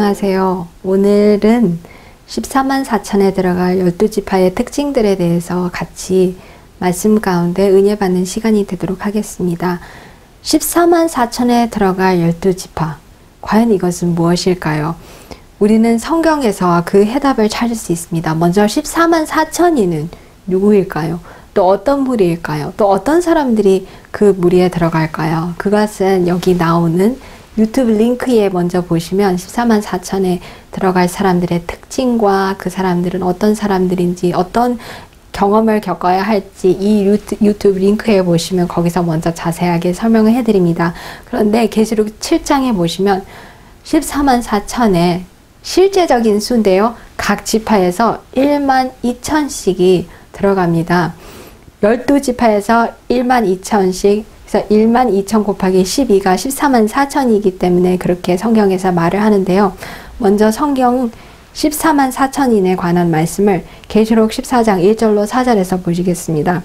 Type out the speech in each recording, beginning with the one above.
안녕하세요. 오늘은 14만 4천에 들어갈 12지파의 특징들에 대해서 같이 말씀 가운데 은혜 받는 시간이 되도록 하겠습니다. 14만 4천에 들어갈 12지파. 과연 이것은 무엇일까요? 우리는 성경에서 그 해답을 찾을 수 있습니다. 먼저 14만 4천이는 누구일까요? 또 어떤 무리일까요? 또 어떤 사람들이 그 무리에 들어갈까요? 그것은 여기 나오는 유튜브 링크에 먼저 보시면 14만 4천에 들어갈 사람들의 특징과 그 사람들은 어떤 사람들인지 어떤 경험을 겪어야 할지 이 유튜브 링크에 보시면 거기서 먼저 자세하게 설명을 해드립니다. 그런데 계시록 7장에 보시면 14만 4천의 실제적인 수인데요. 각 지파에서 1만 2천씩이 들어갑니다. 12지파에서 1만 2천씩, 그래서 1만 2천 곱하기 12가 14만 4천이기 때문에 그렇게 성경에서 말을 하는데요. 먼저 성경 14만 4천인에 관한 말씀을 계시록 14장 1절로 4절에서 보시겠습니다.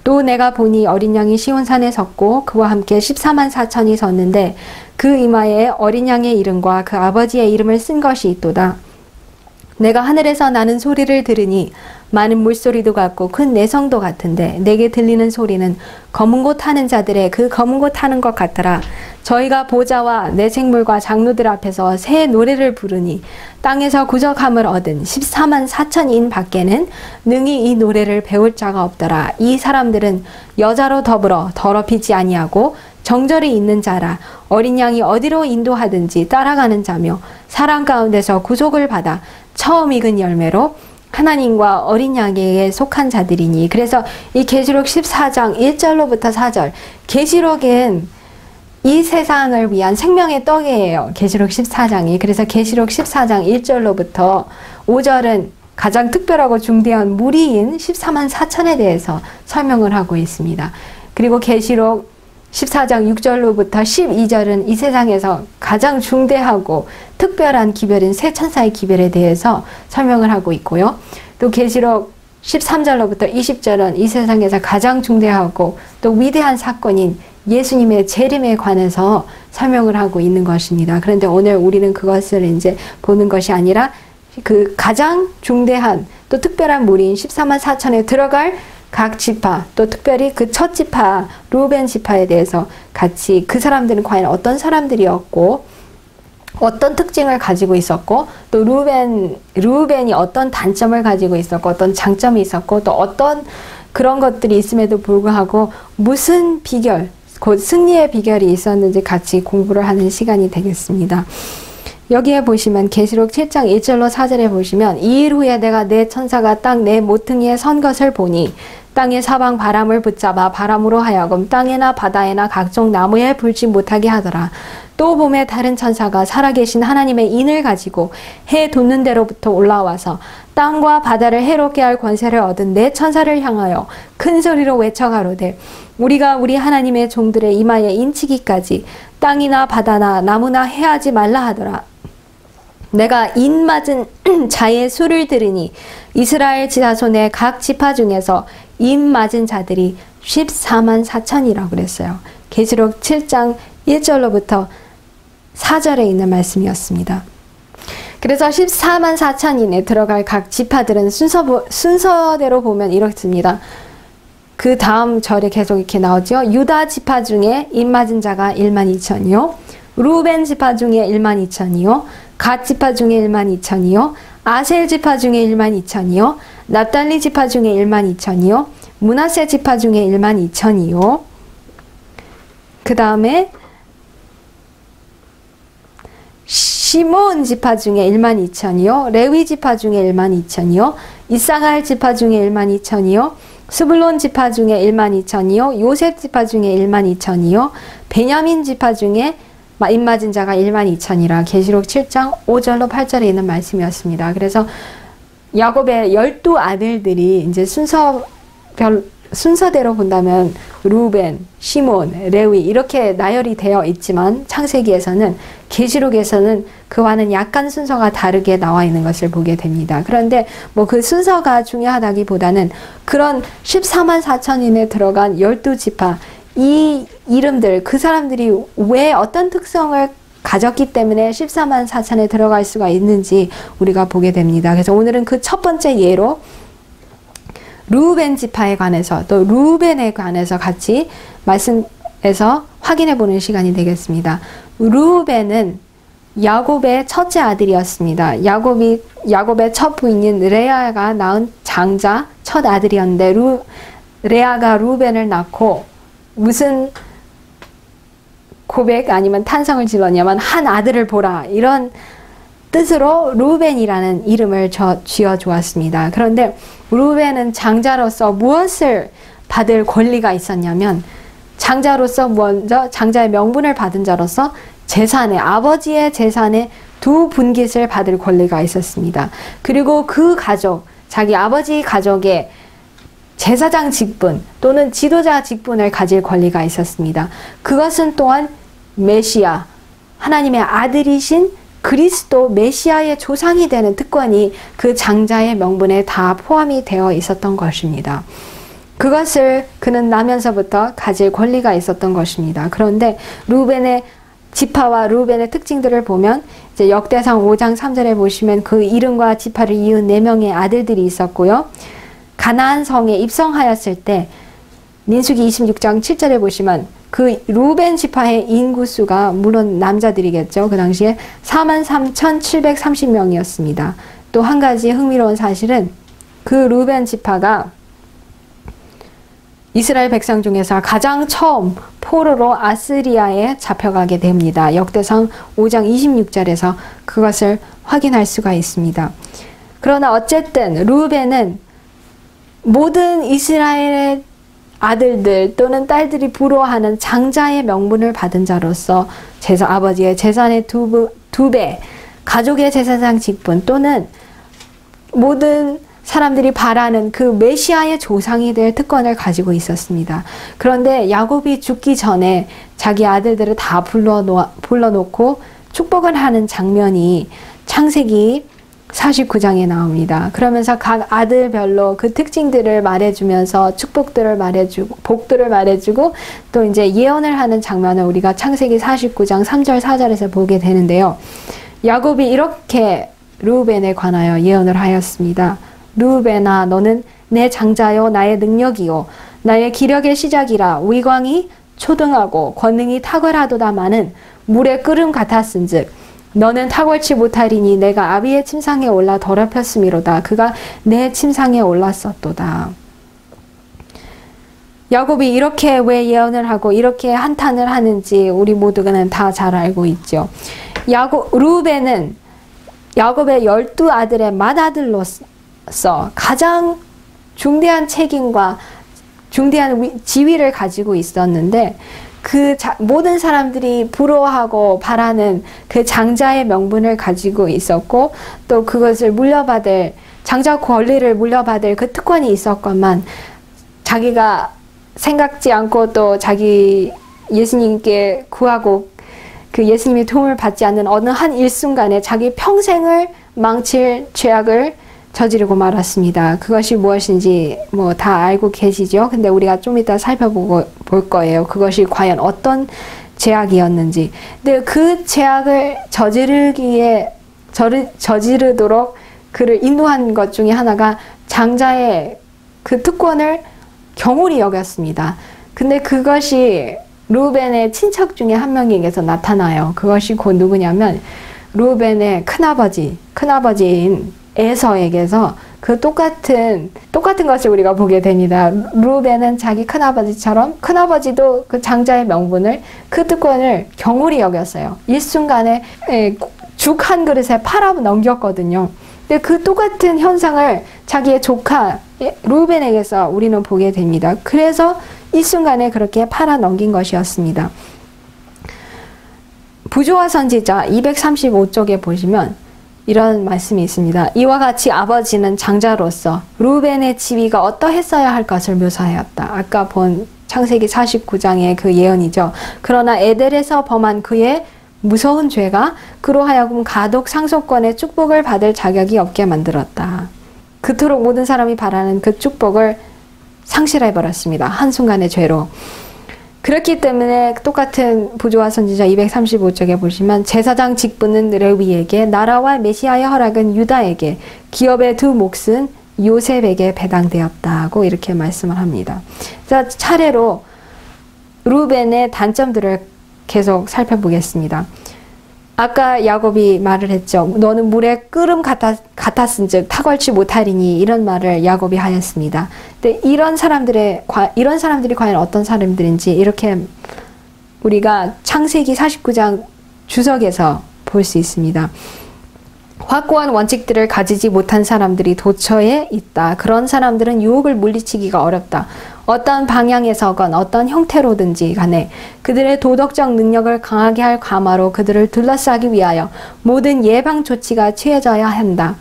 또 내가 보니 어린 양이 시온산에 섰고 그와 함께 14만 4천이 섰는데 그 이마에 어린 양의 이름과 그 아버지의 이름을 쓴 것이 있도다. 내가 하늘에서 나는 소리를 들으니 많은 물소리도 같고 큰 내성도 같은데 내게 들리는 소리는 검은 곳 타는 자들의 그 검은 곳 타는 것 같더라. 저희가 보좌와 내 생물과 장로들 앞에서 새 노래를 부르니 땅에서 구적함을 얻은 14만 4천인 밖에는 능히 이 노래를 배울 자가 없더라. 이 사람들은 여자로 더불어 더럽히지 아니하고 정절이 있는 자라. 어린 양이 어디로 인도하든지 따라가는 자며 사람 가운데서 구속을 받아 처음 익은 열매로 하나님과 어린 양에게 속한 자들이니. 그래서 이 계시록 14장 1절로부터 4절, 계시록은 이 세상을 위한 생명의 떡이에요. 계시록 14장이. 그래서 계시록 14장 1절로부터 5절은 가장 특별하고 중대한 무리인 14만 4천에 대해서 설명을 하고 있습니다. 그리고 계시록 14장 6절로부터 12절은 이 세상에서 가장 중대하고 특별한 기별인 세 천사의 기별에 대해서 설명을 하고 있고요. 또 계시록 13절로부터 20절은 이 세상에서 가장 중대하고 또 위대한 사건인 예수님의 재림에 관해서 설명을 하고 있는 것입니다. 그런데 오늘 우리는 그것을 이제 보는 것이 아니라 그 가장 중대한 또 특별한 무리인 14만 4천에 들어갈 각 지파, 또 특별히 그 첫 지파, 루벤 지파에 대해서 같이 그 사람들은 과연 어떤 사람들이었고 어떤 특징을 가지고 있었고 또 루벤이 어떤 단점을 가지고 있었고 어떤 장점이 있었고 또 어떤 그런 것들이 있음에도 불구하고 무슨 비결, 곧 승리의 비결이 있었는지 같이 공부를 하는 시간이 되겠습니다. 여기에 보시면 계시록 7장 1절로 4절에 보시면 이 일 후에 내가 내 천사가 땅 내 모퉁이에 선 것을 보니 땅의 사방 바람을 붙잡아 바람으로 하여금 땅에나 바다에나 각종 나무에 불지 못하게 하더라. 또 봄에 다른 천사가 살아계신 하나님의 인을 가지고 해 돋는 데로부터 올라와서 땅과 바다를 해롭게 할 권세를 얻은 내 천사를 향하여 큰 소리로 외쳐 가로되 우리가 우리 하나님의 종들의 이마에 인치기까지 땅이나 바다나 나무나 해하지 말라 하더라. 내가 인 맞은 자의 수를 들으니 이스라엘 지파손의 각 지파 중에서 인 맞은 자들이 14만 4천이라고 그랬어요. 계시록 7장 1절로부터 4절에 있는 말씀이었습니다. 그래서 14만 4천인에 들어갈 각 지파들은 순서대로 보면 이렇습니다. 그 다음 절에 계속 이렇게 나오죠. 유다 지파 중에 인 맞은 자가 1만 2천이요. 루벤 지파 중에 1만 2천이요. 갓 지파 중에 1만 2천이요. 아셀 지파 중에 1만 2천이요. 납달리 지파 중에 1만 2천이요. 므낫세 지파 중에 1만 2천이요. 그 다음에 시몬 지파 중에 1만 2천이요. 레위 지파 중에 1만 2천이요. 이사갈 지파 중에 1만 2천이요. 스불론 지파 중에 1만 2천이요. 요셉 지파 중에 1만 2천이요. 베냐민 지파 중에 입맞은 자가 1만 2천이라 계시록 7장 5절로 8절에 있는 말씀이었습니다. 그래서 야곱의 12아들들이 이제 순서대로 본다면 루벤, 시몬, 레위 이렇게 나열이 되어 있지만 창세기에서는 계시록에서는 그와는 약간 순서가 다르게 나와 있는 것을 보게 됩니다. 그런데 뭐 그 순서가 중요하다기보다는 그런 14만 4천인에 들어간 12지파 이 이름들, 그 사람들이 왜 어떤 특성을 가졌기 때문에 14만 4천에 들어갈 수가 있는지 우리가 보게 됩니다. 그래서 오늘은 그 첫 번째 예로 루벤 지파에 관해서 또 루벤에 관해서 같이 말씀에서 확인해 보는 시간이 되겠습니다. 루벤은 야곱의 첫째 아들이었습니다. 야곱의 첫 부인인 레아가 낳은 장자 첫 아들이었는데 레아가 루벤을 낳고 무슨 고백 아니면 탄성을 질렀냐면 한 아들을 보라 이런 뜻으로 루벤이라는 이름을 지어 주었습니다. 그런데 루벤은 장자로서 무엇을 받을 권리가 있었냐면 장자로서 먼저 장자의 명분을 받은 자로서 재산의 아버지의 재산의 2분깃을 받을 권리가 있었습니다. 그리고 그 가족 자기 아버지 가족의 제사장 직분 또는 지도자 직분을 가질 권리가 있었습니다. 그것은 또한 메시아 하나님의 아들이신 그리스도 메시아의 조상이 되는 특권이 그 장자의 명분에 다 포함이 되어 있었던 것입니다. 그것을 그는 나면서부터 가질 권리가 있었던 것입니다. 그런데 루벤의 지파와 루벤의 특징들을 보면 이제 역대상 5장 3절에 보시면 그 이름과 지파를 이은 4명의 아들들이 있었고요. 가나안 성에 입성하였을 때 민수기 26장 7절에 보시면 그 루벤 지파의 인구수가 물론 남자들이겠죠. 그 당시에 43,730명이었습니다. 또 한 가지 흥미로운 사실은 그 루벤 지파가 이스라엘 백성 중에서 가장 처음 포로로 아스리아에 잡혀가게 됩니다. 역대상 5장 26절에서 그것을 확인할 수가 있습니다. 그러나 어쨌든 루벤은 모든 이스라엘의 아들들 또는 딸들이 부러워하는 장자의 명분을 받은 자로서 아버지의 재산의 2배, 가족의 제사장 직분 또는 모든 사람들이 바라는 그 메시아의 조상이 될 특권을 가지고 있었습니다. 그런데 야곱이 죽기 전에 자기 아들들을 다 불러놓고 축복을 하는 장면이 창세기 49장에 나옵니다. 그러면서 각 아들별로 그 특징들을 말해주면서 축복들을 말해주고 복들을 말해주고 또 이제 예언을 하는 장면을 우리가 창세기 49장 3절 4절에서 보게 되는데요. 야곱이 이렇게 루벤에 관하여 예언을 하였습니다. 루벤아 너는 내 장자요 나의 능력이요 나의 기력의 시작이라 위광이 초등하고 권능이 탁월하도다마는 물의 끓음 같았은즉 너는 탁월치 못하리니 내가 아비의 침상에 올라 더럽혔음이로다. 그가 내 침상에 올랐었도다. 야곱이 이렇게 왜 예언을 하고 이렇게 한탄을 하는지 우리 모두는 다 잘 알고 있죠. 루벤은 야곱의 12아들의 맏아들로서 가장 중대한 책임과 중대한 지위를 가지고 있었는데 모든 사람들이 부러워하고 바라는 그 장자의 명분을 가지고 있었고 또 그것을 장자 권리를 물려받을 그 특권이 있었건만 자기가 생각지 않고 또 자기 예수님께 구하고 그 예수님의 도움을 받지 않는 어느 한 일순간에 자기 평생을 망칠 죄악을 저지르고 말았습니다. 그것이 무엇인지 다 알고 계시죠? 근데 우리가 좀 이따 볼 거예요. 그것이 과연 어떤 죄악이었는지. 근데 그 죄악을 저지르도록 그를 인도한 것 중에 하나가 장자의 그 특권을 경홀히 여겼습니다. 근데 그것이 루벤의 친척 중에 한 명에게서 나타나요. 그것이 곧 누구냐면 루벤의 큰아버지인 에서에게서 그 똑같은 것을 우리가 보게 됩니다. 루벤은 자기 큰아버지도 그 장자의 명분을 그 특권을 경홀히 여겼어요. 일순간에 죽 한 그릇에 팔아 넘겼거든요. 근데 그 똑같은 현상을 자기의 조카 루벤에게서 우리는 보게 됩니다. 그래서 일순간에 그렇게 팔아 넘긴 것이었습니다. 부조화 선지자 235쪽에 보시면 이런 말씀이 있습니다. 이와 같이 아버지는 장자로서 루벤의 지위가 어떠했어야 할 것을 묘사하였다. 아까 본 창세기 49장의 그 예언이죠. 그러나 에델에서 범한 그의 무서운 죄가 그로 하여금 가독 상속권의 축복을 받을 자격이 없게 만들었다. 그토록 모든 사람이 바라는 그 축복을 상실해버렸습니다. 한순간의 죄로. 그렇기 때문에 똑같은 부조와 선지자 235쪽에 보시면 제사장 직분은 레위에게, 나라와 메시아의 허락은 유다에게, 기업의 두 몫은 요셉에게 배당되었다고 이렇게 말씀을 합니다. 자, 차례로 루벤의 단점들을 계속 살펴보겠습니다. 아까 야곱이 말을 했죠. 너는 물에 끓음 같았은즉 탁월치 못하리니, 이런 말을 야곱이 하였습니다. 근데 이런 사람들이 과연 어떤 사람들인지 이렇게 우리가 창세기 49장 주석에서 볼 수 있습니다. 확고한 원칙들을 가지지 못한 사람들이 도처에 있다. 그런 사람들은 유혹을 물리치기가 어렵다. 어떤 방향에서건 어떤 형태로든지 간에 그들의 도덕적 능력을 강하게 할 가마로 그들을 둘러싸기 위하여 모든 예방 조치가 취해져야 한다.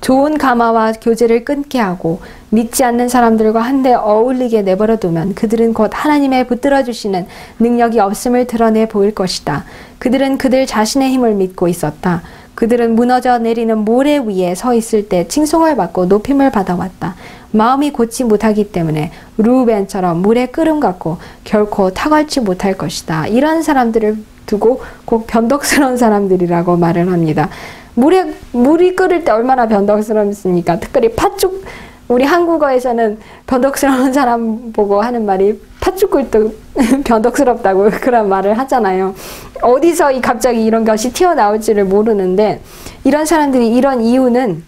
좋은 가마와 교제를 끊게 하고 믿지 않는 사람들과 한데 어울리게 내버려 두면 그들은 곧 하나님의 붙들어 주시는 능력이 없음을 드러내 보일 것이다. 그들은 그들 자신의 힘을 믿고 있었다. 그들은 무너져 내리는 모래 위에 서 있을 때 칭송을 받고 높임을 받아왔다. 마음이 곧지 못하기 때문에 루벤처럼 물에 끓음 같고 결코 탁월치 못할 것이다. 이런 사람들을 두고 꼭 변덕스러운 사람들이라고 말을 합니다. 물이 끓을 때 얼마나 변덕스럽습니까? 특별히 팥죽, 우리 한국어에서는 변덕스러운 사람 보고 하는 말이 팥죽 끓을 때 변덕스럽다고 그런 말을 하잖아요. 어디서 갑자기 이런 것이 튀어나올지를 모르는데, 이런 사람들이 이런 이유는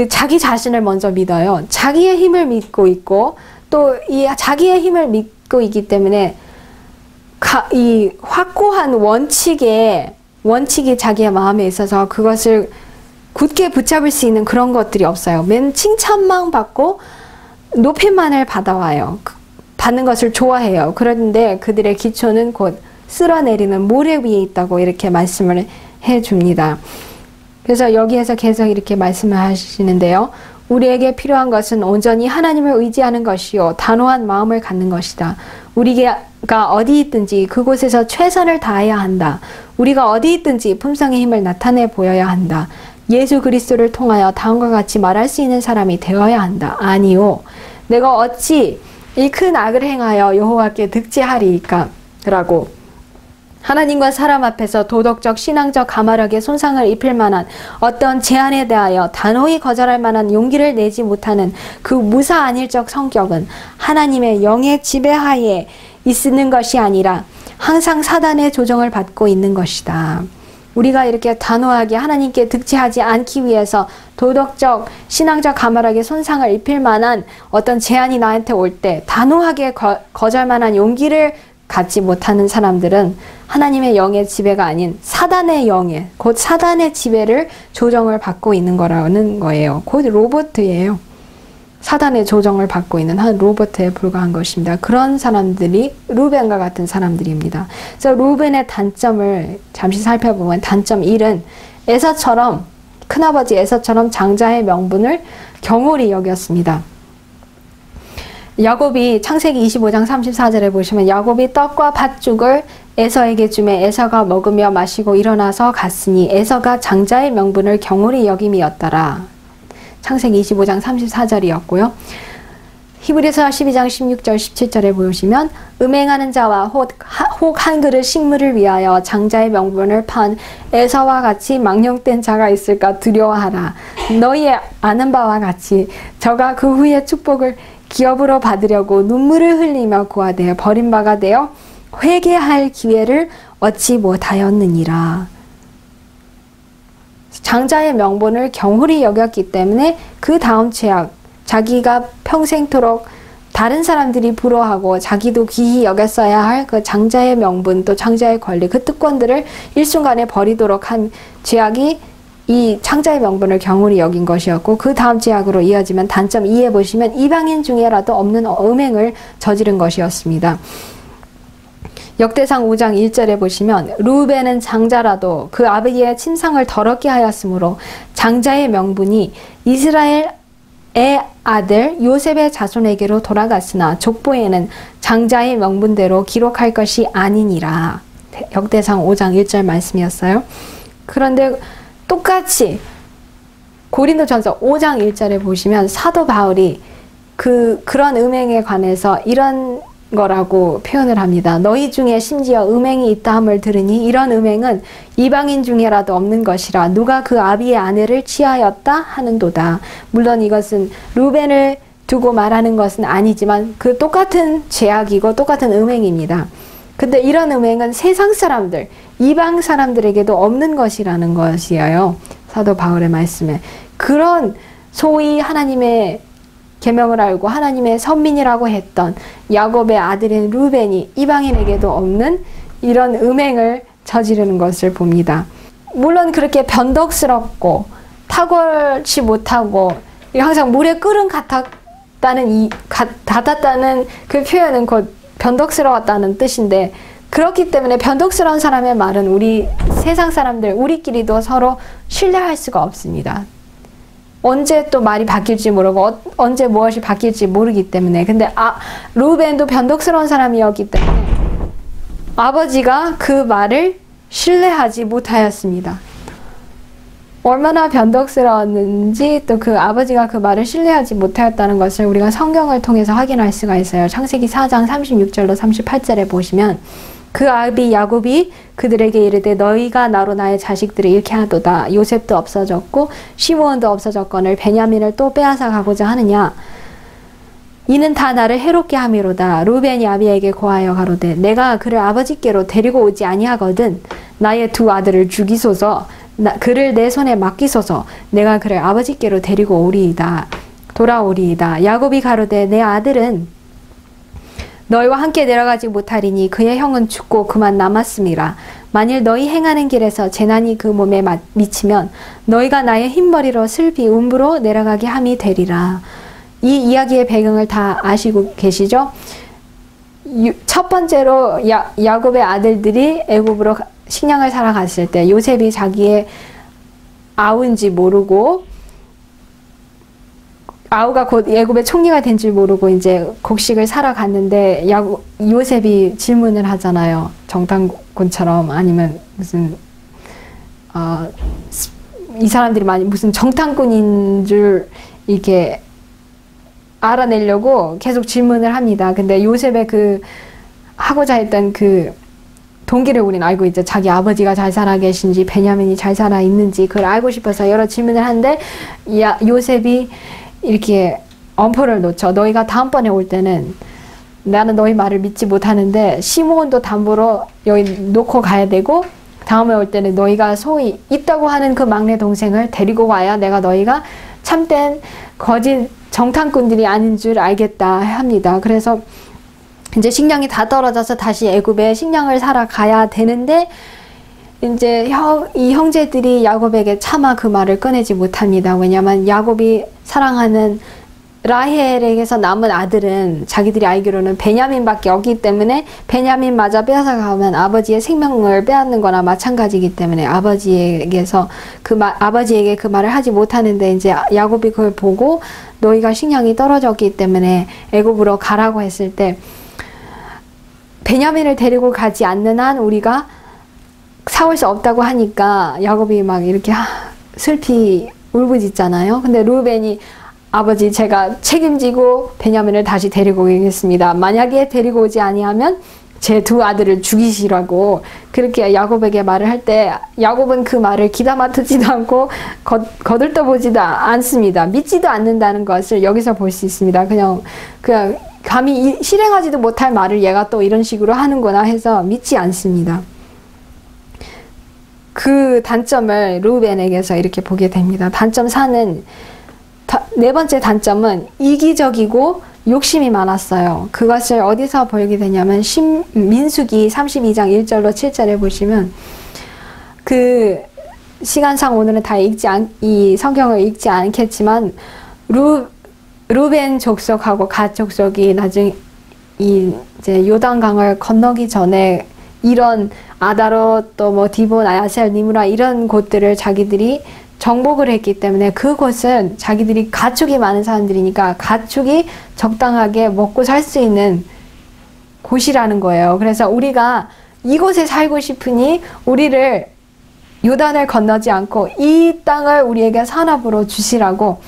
자기 자신을 먼저 믿어요. 자기의 힘을 믿고 있고, 또 이 자기의 힘을 믿고 있기 때문에 이 확고한 원칙이 자기의 마음에 있어서 그것을 굳게 붙잡을 수 있는 그런 것들이 없어요. 맨 칭찬만 받고 높임만을 받아와요. 받는 것을 좋아해요. 그런데 그들의 기초는 곧 쓸어내리는 모래 위에 있다고 이렇게 말씀을 해줍니다. 그래서 여기에서 계속 이렇게 말씀을 하시는데요. 우리에게 필요한 것은 온전히 하나님을 의지하는 것이요 단호한 마음을 갖는 것이다. 우리가 어디 있든지 그곳에서 최선을 다해야 한다. 우리가 어디 있든지 품성의 힘을 나타내 보여야 한다. 예수 그리스도를 통하여 다음과 같이 말할 수 있는 사람이 되어야 한다. 아니요, 내가 어찌 이 큰 악을 행하여 여호와께 득지하리이까? 라고 하나님과 사람 앞에서 도덕적, 신앙적 가마력에 손상을 입힐 만한 어떤 제안에 대하여 단호히 거절할 만한 용기를 내지 못하는 그 무사안일적 성격은 하나님의 영의 지배하에 있는 것이 아니라 항상 사단의 조정을 받고 있는 것이다. 우리가 이렇게 단호하게 하나님께 득지하지 않기 위해서 도덕적, 신앙적 가마락에 손상을 입힐 만한 어떤 제안이 나한테 올 때 단호하게 거절만한 용기를 갖지 못하는 사람들은 하나님의 영의 지배가 아닌 사단의 영의, 곧 사단의 지배를 조정을 받고 있는 거라는 거예요. 곧 로봇이에요. 사단의 조정을 받고 있는 한 로봇에 불과한 것입니다. 그런 사람들이 루벤과 같은 사람들입니다. 그래서 루벤의 단점을 잠시 살펴보면 단점 1은 에서처럼, 큰아버지 에서처럼 장자의 명분을 경홀히 여겼습니다. 야곱이 창세기 25장 34절에 보시면 야곱이 떡과 팥죽을 에서에게 주매 에서가 먹으며 마시고 일어나서 갔으니 에서가 장자의 명분을 경홀히 여김이었더라. 창세기 25장 34절이었고요. 히브리서 12장 16절 17절에 보시면 음행하는 자와 혹 한 그릇 식물을 위하여 장자의 명분을 판 에서와 같이 망령된 자가 있을까 두려워하라. 너희 아는 바와 같이 저가 그 후에 축복을 기업으로 받으려고 눈물을 흘리며 구하되 버린 바가 되어 회개할 기회를 얻지 못하였느니라. 장자의 명분을 경홀히 여겼기 때문에 그 다음 죄악, 자기가 평생토록 다른 사람들이 부러워하고 자기도 귀히 여겼어야 할 그 장자의 명분, 또 장자의 권리, 그 특권들을 일순간에 버리도록 한 죄악이 이 장자의 명분을 경홀히 여긴 것이었고, 그 다음 죄악으로 이어지면 단점 2에 보시면 이방인 중에라도 없는 음행을 저지른 것이었습니다. 역대상 5장 1절에 보시면 루벤은 장자라도 그 아버지의 침상을 더럽게 하였으므로 장자의 명분이 이스라엘의 아들 요셉의 자손에게로 돌아갔으나 족보에는 장자의 명분대로 기록할 것이 아니니라. 역대상 5장 1절 말씀이었어요. 그런데 똑같이 고린도전서 5장 1절에 보시면 사도 바울이 그런 음행에 관해서 이런 거라고 표현을 합니다. 너희 중에 심지어 음행이 있다 함을 들으니 이런 음행은 이방인 중에라도 없는 것이라 누가 그 아비의 아내를 취하였다 하는도다. 물론 이것은 루벤을 두고 말하는 것은 아니지만 그 똑같은 죄악이고 똑같은 음행입니다. 근데 이런 음행은 세상 사람들, 이방 사람들에게도 없는 것이라는 것이에요. 사도 바울의 말씀에. 그런 소위 하나님의 계명을 알고 하나님의 선민이라고 했던 야곱의 아들인 루벤이 이방인에게도 없는 이런 음행을 저지르는 것을 봅니다. 물론 그렇게 변덕스럽고 탁월치 못하고 항상 물에 끓은 같았다는 그 표현은 곧 변덕스러웠다는 뜻인데, 그렇기 때문에 변덕스러운 사람의 말은 우리 세상 사람들 우리끼리도 서로 신뢰할 수가 없습니다. 언제 또 말이 바뀔지 모르고 언제 무엇이 바뀔지 모르기 때문에. 근데 루벤도 변덕스러운 사람이었기 때문에 아버지가 그 말을 신뢰하지 못하였습니다. 얼마나 변덕스러웠는지 또 그 아버지가 그 말을 신뢰하지 못하였다는 것을 우리가 성경을 통해서 확인할 수가 있어요. 창세기 4장 36절로 38절에 보시면 그 아비 야곱이 그들에게 이르되 너희가 나로 나의 자식들을 잃게 하도다. 요셉도 없어졌고 시므온도 없어졌거늘 베냐민을 또 빼앗아 가고자 하느냐. 이는 다 나를 해롭게 함이로다. 루벤이 아비에게 고하여 가로되 내가 그를 아버지께로 데리고 오지 아니하거든 나의 두 아들을 죽이소서. 그를 내 손에 맡기소서. 내가 그를 아버지께로 데리고 오리이다. 돌아오리이다. 야곱이 가로되 내 아들은 너희와 함께 내려가지 못하리니 그의 형은 죽고 그만 남았음이라. 만일 너희 행하는 길에서 재난이 그 몸에 미치면 너희가 나의 흰머리로 슬피 음부로 내려가게 함이 되리라. 이 이야기의 배경을 다 아시고 계시죠? 첫 번째로 야곱의 아들들이 애굽으로 식량을 사러 갔을 때 요셉이 자기의 아우인지 모르고, 아우가 곧 애굽의 총리가 된 줄 모르고 이제 곡식을 사러 갔는데 요셉이 질문을 하잖아요. 정탐꾼처럼. 아니면 무슨 이 사람들이 무슨 정탐꾼인 줄 이렇게 알아내려고 계속 질문을 합니다. 근데 요셉의 그 하고자 했던 그 동기를 우리는 알고 있죠. 자기 아버지가 잘 살아 계신지 베냐민이 잘 살아 있는지 그걸 알고 싶어서 여러 질문을 하는데 요셉이 이렇게 엄포를 놓쳐. 너희가 다음번에 올 때는 나는 너희 말을 믿지 못하는데 시므온도 담보로 여기 놓고 가야 되고, 다음에 올 때는 너희가 소위 있다고 하는 그 막내 동생을 데리고 와야 내가 너희가 참된 거짓 정탐꾼들이 아닌 줄 알겠다 합니다. 그래서 이제 식량이 다 떨어져서 다시 애굽에 식량을 사러 가야 되는데 이제 이 형제들이 야곱에게 차마 그 말을 꺼내지 못합니다. 왜냐하면 야곱이 사랑하는 라헬에게서 남은 아들은 자기들이 알기로는 베냐민밖에 없기 때문에 베냐민마저 빼앗아 가면 아버지의 생명을 빼앗는 거나 마찬가지이기 때문에 아버지에게 그 말을 하지 못하는데, 이제 야곱이 그걸 보고 너희가 식량이 떨어졌기 때문에 애굽으로 가라고 했을 때 베냐민을 데리고 가지 않는 한 우리가 사올 수 없다고 하니까 야곱이 막 이렇게 슬피 울부짖잖아요. 근데 루벤이 아버지 제가 책임지고 베냐민을 다시 데리고 오겠습니다. 만약에 데리고 오지 아니하면 제 두 아들을 죽이시라고 그렇게 야곱에게 말을 할 때 야곱은 그 말을 귀담아 듣지도 않고 거들떠보지도 않습니다. 믿지도 않는다는 것을 여기서 볼 수 있습니다. 그냥 감히 실행하지도 못할 말을 얘가 또 이런 식으로 하는구나 해서 믿지 않습니다. 그 단점을 루벤에게서 이렇게 보게 됩니다. 단점 4는 네 번째 단점은 이기적이고 욕심이 많았어요. 그것을 어디서 보게 되냐면 민수기 32장 1절로 7절에 보시면 그 시간상 오늘은 다 이 성경을 읽지 않겠지만 루벤 족속하고 갓 족속이 나중에 이제 요단강을 건너기 전에 이런 아다롯 또 뭐 디본, 아셀, 니므라 이런 곳들을 자기들이 정복을 했기 때문에 그곳은 자기들이 가축이 많은 사람들이니까 가축이 적당하게 먹고 살 수 있는 곳이라는 거예요. 그래서 우리가 이곳에 살고 싶으니 우리를 요단을 건너지 않고 이 땅을 우리에게 산업으로 주시라고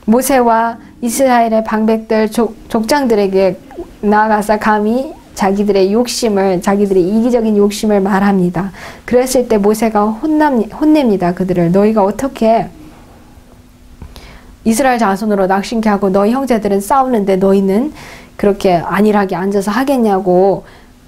모세와 이스라엘의 방백들 족장들에게 나아가서 감히 자기들의 욕심을, 자기들의 이기적인 욕심을 말합니다. 그랬을 때 모세가 혼냅니다. 그들을. 너희가 어떻게 이스라엘 자손으로 낙심케 하고 너희 형제들은 싸우는데 너희는 그렇게 안일하게 앉아서 하겠냐고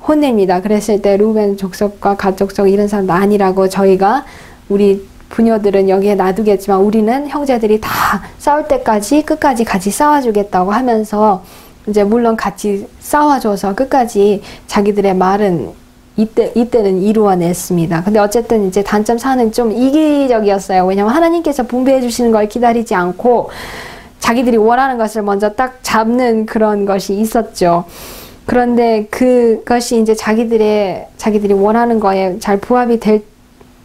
혼냅니다. 그랬을 때 루벤 족속과 갓 족속 이런 사람도 아니라고, 저희가 우리 부녀들은 여기에 놔두겠지만 우리는 형제들이 다 싸울 때까지 끝까지 같이 싸워주겠다고 하면서 이제 물론 같이 싸워줘서 끝까지 자기들의 말은 이때는 이루어냈습니다. 근데 어쨌든 이제 단점 4는 좀 이기적이었어요. 왜냐면 하나님께서 분배해 주시는 걸 기다리지 않고 자기들이 원하는 것을 먼저 딱 잡는 그런 것이 있었죠. 그런데 그것이 이제 자기들이 원하는 거에 잘 부합이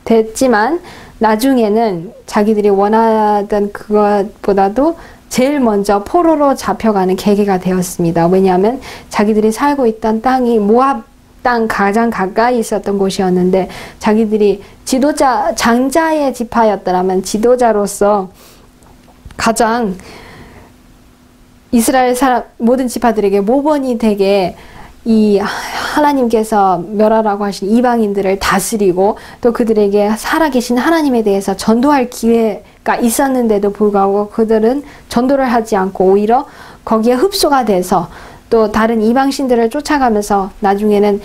됐지만 나중에는 자기들이 원하던 그것보다도 제일 먼저 포로로 잡혀가는 계기가 되었습니다. 왜냐하면 자기들이 살고 있던 땅이 모압 땅 가장 가까이 있었던 곳이었는데, 자기들이 장자의 지파였더라면 지도자로서 가장 이스라엘 모든 지파들에게 모범이 되게 이 하나님께서 멸하라고 하신 이방인들을 다스리고 또 그들에게 살아계신 하나님에 대해서 전도할 기회가 있었는데도 불구하고 그들은 전도를 하지 않고 오히려 거기에 흡수가 돼서 또 다른 이방신들을 쫓아가면서 나중에는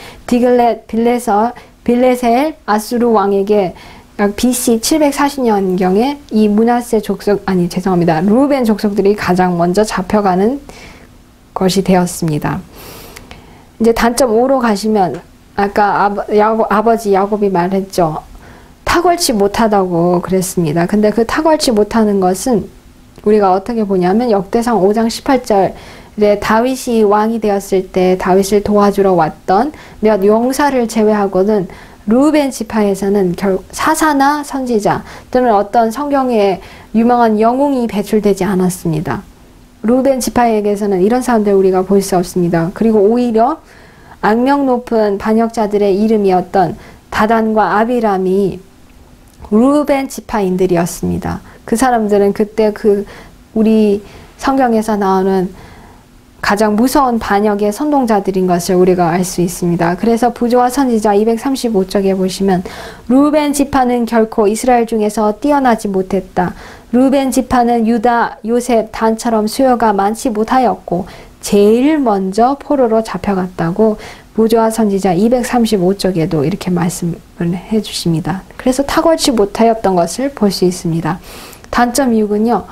빌레셀 아수르 왕에게 약 BC 740년경에 이 므낫세 족속, 루벤 족속들이 가장 먼저 잡혀가는 것이 되었습니다. 이제 단점 5로 가시면 아까 아버지 야곱이 말했죠. 탁월치 못하다고 그랬습니다. 근데 그 탁월치 못하는 것은 우리가 어떻게 보냐면 역대상 5장 18절에 다윗이 왕이 되었을 때 다윗을 도와주러 왔던 몇 용사를 제외하고는 루벤 지파에서는 사사나 선지자 또는 어떤 성경에 유명한 영웅이 배출되지 않았습니다. 루벤 지파에게서는 이런 사람들 우리가 볼 수 없습니다. 그리고 오히려 악명 높은 반역자들의 이름이었던 다단과 아비람이 루벤 지파인들이었습니다. 그 사람들은 그때 우리 성경에서 나오는 가장 무서운 반역의 선동자들인 것을 우리가 알 수 있습니다. 그래서 부조와 선지자 235쪽에 보시면 루벤 지파는 결코 이스라엘 중에서 뛰어나지 못했다. 루벤 지파는 유다, 요셉, 단처럼 수요가 많지 못하였고 제일 먼저 포로로 잡혀갔다고 부조와 선지자 235쪽에도 이렇게 말씀을 해주십니다. 그래서 탁월치 못하였던 것을 볼 수 있습니다. 단점 6은요.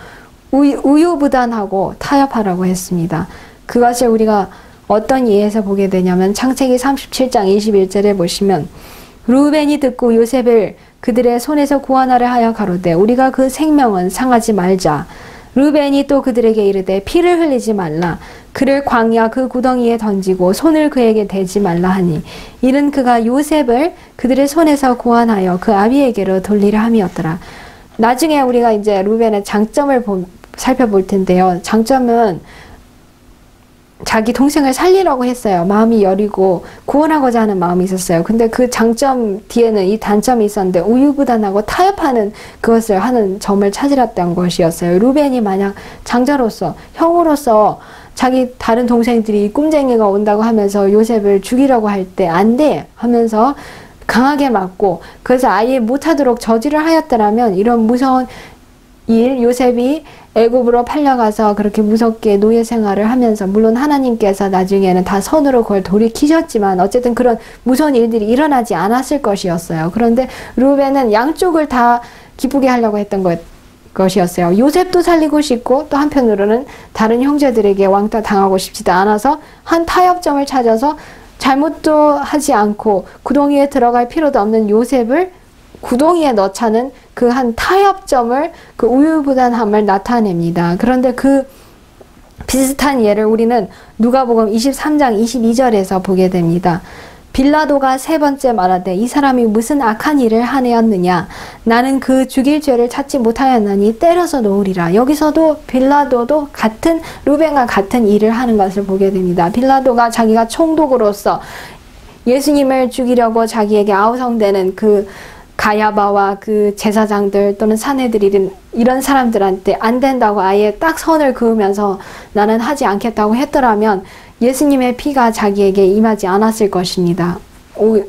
우유부단하고 타협하라고 했습니다. 그것을 우리가 어떤 예에서 보게 되냐면 창세기 37장 21절에 보시면 루벤이 듣고 요셉을 그들의 손에서 구원하려 하여 가로되 우리가 그 생명은 상하지 말자. 루벤이 또 그들에게 이르되 피를 흘리지 말라. 그를 광야 그 구덩이에 던지고 손을 그에게 대지 말라 하니 이는 그가 요셉을 그들의 손에서 구원하여 그 아비에게로 돌리려 함이었더라. 나중에 우리가 이제 루벤의 장점을 살펴볼 텐데요. 장점은 자기 동생을 살리려고 했어요. 마음이 여리고 구원하고자 하는 마음이 있었어요. 근데 그 장점 뒤에는 이 단점이 있었는데 우유부단하고 타협하는 그것을 하는 점을 찾으렸던 것이었어요. 루벤이 만약 장자로서 형으로서 자기 다른 동생들이 꿈쟁이가 온다고 하면서 요셉을 죽이려고 할 때 안 돼 하면서 강하게 맞고 그래서 아예 못하도록 저지를 하였더라면 이런 무서운 요셉이 애굽으로 팔려가서 그렇게 무섭게 노예 생활을 하면서 물론 하나님께서 나중에는 다 선으로 그걸 돌이키셨지만 어쨌든 그런 무서운 일들이 일어나지 않았을 것이었어요. 그런데 루벤은 양쪽을 다 기쁘게 하려고 했던 것이었어요. 요셉도 살리고 싶고 또 한편으로는 다른 형제들에게 왕따 당하고 싶지도 않아서 한 타협점을 찾아서 잘못도 하지 않고 구덩이에 들어갈 필요도 없는 요셉을 구덩이에 넣자는 그 한 타협점을 그 우유부단함을 나타냅니다. 그런데 그 비슷한 예를 우리는 누가복음 23장 22절에서 보게 됩니다. 빌라도가 세 번째 말하되 이 사람이 무슨 악한 일을 하내었느냐 나는 그 죽일 죄를 찾지 못하였나니 때려서 놓으리라. 여기서도 빌라도도 루벤과 같은 일을 하는 것을 보게 됩니다. 빌라도가 자기가 총독으로서 예수님을 죽이려고 자기에게 아우성되는 그 가야바와 그 제사장들 또는 사내들이 이런 사람들한테 안 된다고 아예 딱 선을 그으면서 나는 하지 않겠다고 했더라면 예수님의 피가 자기에게 임하지 않았을 것입니다.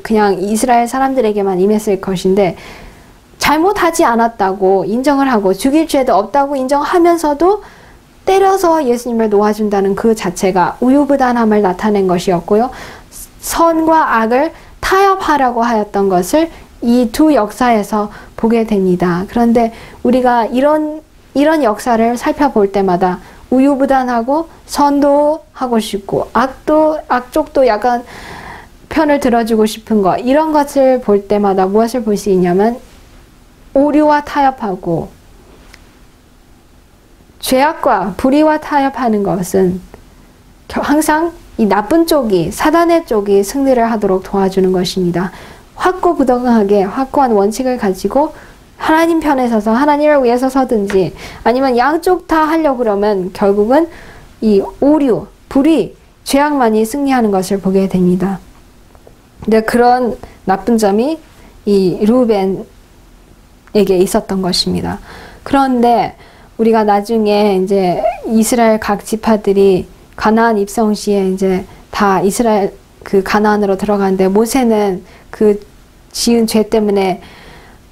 그냥 이스라엘 사람들에게만 임했을 것인데 잘못하지 않았다고 인정을 하고 죽일 죄도 없다고 인정하면서도 때려서 예수님을 놓아준다는 그 자체가 우유부단함을 나타낸 것이었고요. 선과 악을 타협하라고 하였던 것을 이 두 역사에서 보게 됩니다. 그런데 우리가 이런 역사를 살펴볼 때마다 우유부단하고 선도 하고 싶고 악쪽도 약간 편을 들어주고 싶은 것, 이런 것을 볼 때마다 무엇을 볼 수 있냐면 오류와 타협하고 죄악과 불의와 타협하는 것은 항상 이 나쁜 쪽이, 사단의 쪽이 승리를 하도록 도와주는 것입니다. 확고부동하게 확고한 원칙을 가지고 하나님 편에 서서 하나님을 위해서 서든지 아니면 양쪽 다 하려고 그러면 결국은 이 오류, 불의, 죄악만이 승리하는 것을 보게 됩니다. 근데 그런 나쁜 점이 이 루벤에게 있었던 것입니다. 그런데 우리가 나중에 이제 이스라엘 각 지파들이 가나안 입성 시에 이제 다 이스라엘 그 가나안으로 들어가는데 모세는 그 지은 죄 때문에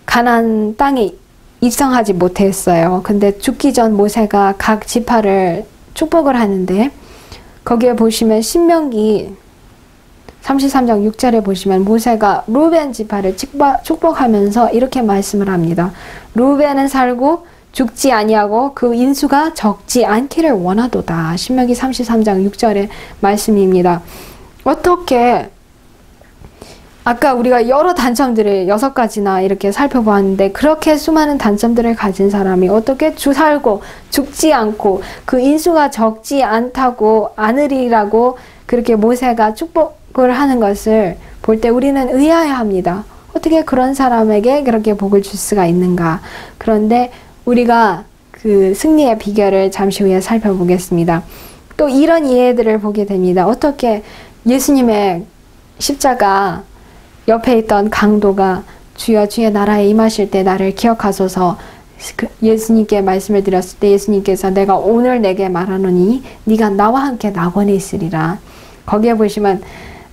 가나안 땅에 입성하지 못했어요. 근데 죽기 전 모세가 각 지파를 축복을 하는데 거기에 보시면 신명기 33장 6절에 보시면 모세가 루벤 지파를 축복하면서 이렇게 말씀을 합니다. 루벤은 살고 죽지 아니하고 그 인수가 적지 않기를 원하도다. 신명기 33장 6절의 말씀입니다. 어떻게 아까 우리가 여러 단점들을 6가지나 이렇게 살펴보았는데 그렇게 수많은 단점들을 가진 사람이 어떻게 살고 죽지 않고 그 인수가 적지 않으리라고 그렇게 모세가 축복을 하는 것을 볼 때 우리는 의아해합니다. 어떻게 그런 사람에게 그렇게 복을 줄 수가 있는가. 그런데 우리가 그 승리의 비결을 잠시 후에 살펴보겠습니다. 또 이런 이해들을 보게 됩니다. 어떻게 예수님의 십자가 옆에 있던 강도가 주여 주의 나라에 임하실 때 나를 기억하소서 예수님께 말씀을 드렸을 때 예수님께서 내가 오늘 내게 말하노니 네가 나와 함께 낙원에 있으리라. 거기에 보시면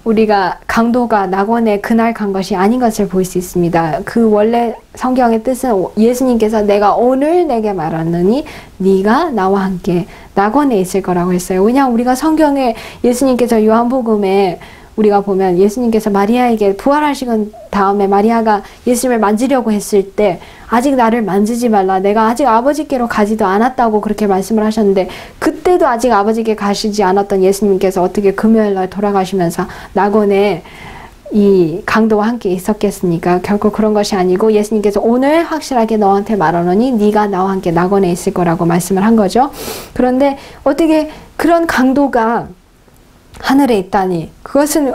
우리가 강도가 낙원에 그날 간 것이 아닌 것을 볼 수 있습니다. 그 원래 성경의 뜻은 예수님께서 내가 오늘 내게 말하노니 네가 나와 함께 낙원에 있을 거라고 했어요. 왜냐하면 우리가 성경에 예수님께서 요한복음에 우리가 보면 예수님께서 마리아에게 부활하시고 다음에 마리아가 예수님을 만지려고 했을 때 아직 나를 만지지 말라. 내가 아직 아버지께로 가지도 않았다고 그렇게 말씀을 하셨는데 그때도 아직 아버지께 가시지 않았던 예수님께서 어떻게 금요일날 돌아가시면서 낙원에 이 강도와 함께 있었겠습니까? 결코 그런 것이 아니고 예수님께서 오늘 확실하게 너한테 말하노니 네가 나와 함께 낙원에 있을 거라고 말씀을 한 거죠. 그런데 어떻게 그런 강도가 하늘에 있다니 그것은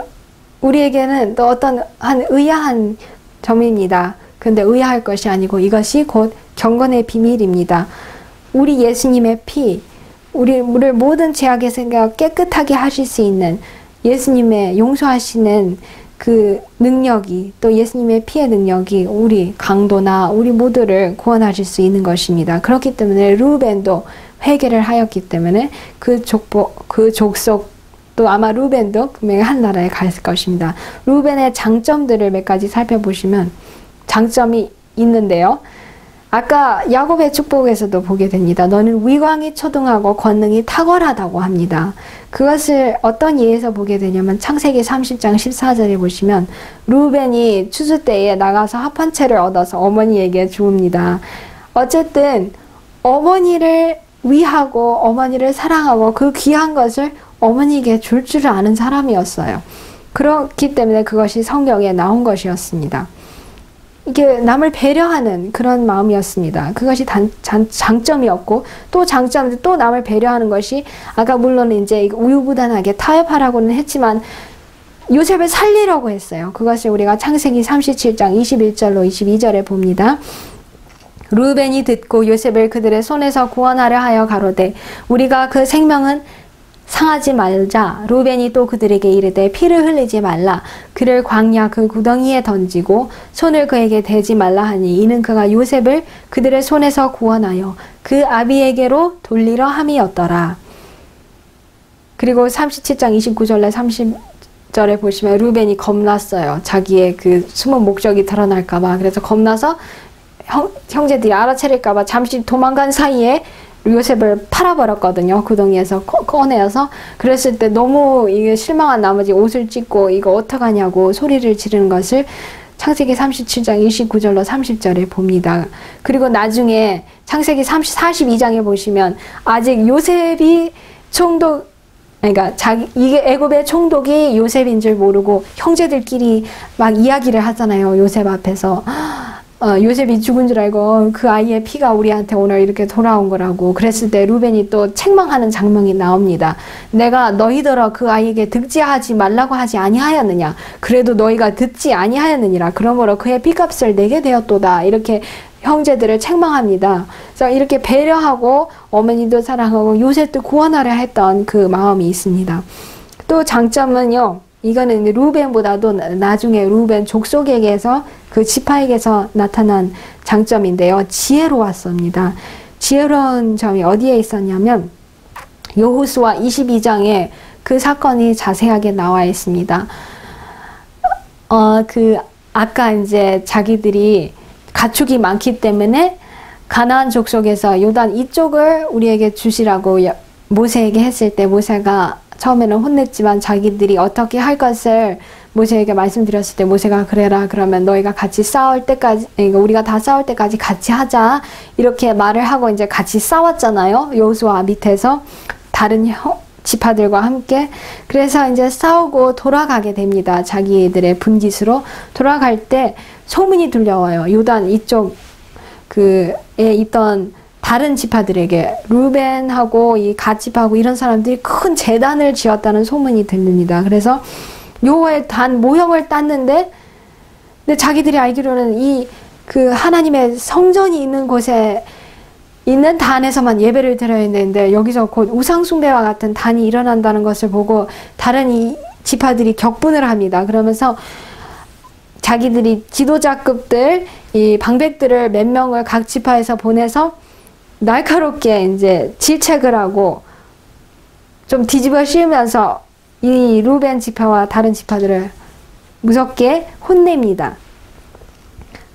우리에게는 또 어떤 한 의아한 점입니다. 근데 의아할 것이 아니고 이것이 곧 경건의 비밀입니다. 우리 예수님의 피, 우리를 모든 죄악의 생각 깨끗하게 하실 수 있는 예수님의 용서하시는 그 능력이 또 예수님의 피의 능력이 우리 강도나 우리 모두를 구원하실 수 있는 것입니다. 그렇기 때문에 루벤도 회개를 하였기 때문에 그 족속 또 아마 루벤도 분명히 한 나라에 갔을 것입니다. 루벤의 장점들을 몇 가지 살펴보시면 장점이 있는데요. 아까 야곱의 축복에서도 보게 됩니다. 너는 위광이 초등하고 권능이 탁월하다고 합니다. 그것을 어떤 예에서 보게 되냐면 창세기 30장 14절에 보시면 루벤이 추수 때에 나가서 합한채를 얻어서 어머니에게 주옵니다. 어쨌든 어머니를 위하고 어머니를 사랑하고 그 귀한 것을 어머니에게 줄 줄 아는 사람이었어요. 그렇기 때문에 그것이 성경에 나온 것이었습니다. 이게 남을 배려하는 그런 마음이었습니다. 그것이 장점이었고 또 장점은 또 남을 배려하는 것이 아까 물론 이제 우유부단하게 타협하라고는 했지만 요셉을 살리려고 했어요. 그것을 우리가 창세기 37장 21절로 22절에 봅니다. 루벤이 듣고 요셉을 그들의 손에서 구원하려 하여 가로되 우리가 그 생명은 상하지 말자. 루벤이 또 그들에게 이르되 피를 흘리지 말라. 그를 광야 그 구덩이에 던지고 손을 그에게 대지 말라 하니 이는 그가 요셉을 그들의 손에서 구원하여 그 아비에게로 돌리려 함이었더라. 그리고 37장 29절에 30절에 보시면 루벤이 겁났어요. 자기의 그 숨은 목적이 드러날까봐. 그래서 겁나서 형제들이 알아차릴까봐 잠시 도망간 사이에 요셉을 팔아버렸거든요. 구덩이에서 꺼내어서. 그랬을 때 너무 이게 실망한 나머지 옷을 찢고 이거 어떡하냐고 소리를 지르는 것을 창세기 37장 29절로 30절에 봅니다. 그리고 나중에 창세기 42장에 보시면 아직 요셉이 그러니까 이게 애굽의 총독이 요셉인 줄 모르고 형제들끼리 막 이야기를 하잖아요. 요셉 앞에서. 요셉이 죽은 줄 알고 그 아이의 피가 우리한테 오늘 이렇게 돌아온 거라고. 그랬을 때 루벤이 또 책망하는 장면이 나옵니다. 내가 너희들아 그 아이에게 득지하지 말라고 하지 아니하였느냐. 그래도 너희가 듣지 아니하였느니라. 그러므로 그의 피값을 내게 되었도다. 이렇게 형제들을 책망합니다. 그래서 이렇게 배려하고 어머니도 사랑하고 요셉도 구원하려 했던 그 마음이 있습니다. 또 장점은요. 이거는 루벤보다도 나중에 루벤 족속에게서 그 지파에게서 나타난 장점인데요. 지혜로웠습니다. 지혜로운 점이 어디에 있었냐면 여호수아 22장에 그 사건이 자세하게 나와 있습니다. 아까 이제 자기들이 가축이 많기 때문에 가나안 족속에서 요단 이쪽을 우리에게 주시라고 모세에게 했을 때 모세가 처음에는 혼냈지만 자기들이 어떻게 할 것을 모세에게 말씀드렸을 때 모세가 그래라 그러면 너희가 같이 싸울 때까지 그러니까 우리가 다 싸울 때까지 같이 하자 이렇게 말을 하고 이제 같이 싸웠잖아요. 여호수아 밑에서 다른 지파들과 함께. 그래서 이제 싸우고 돌아가게 됩니다. 자기들의 분깃으로 돌아갈 때 소문이 들려와요. 요단 이쪽 그에 있던 다른 지파들에게 루벤하고 이 갓 지파하고 이런 사람들이 큰 제단을 지었다는 소문이 들립니다. 그래서 여호와의 단 모형을 땄는데 근데 자기들이 알기로는 이 그 하나님의 성전이 있는 곳에 있는 단에서만 예배를 드려야 되는데 여기서 곧 우상숭배와 같은 단이 일어난다는 것을 보고 다른 이 지파들이 격분을 합니다. 그러면서 자기들이 지도자급들 이 방백들을 몇 명을 각 지파에서 보내서 날카롭게 이제 질책을 하고 좀 뒤집어 씌우면서 이 루벤 지파와 다른 지파들을 무섭게 혼냅니다.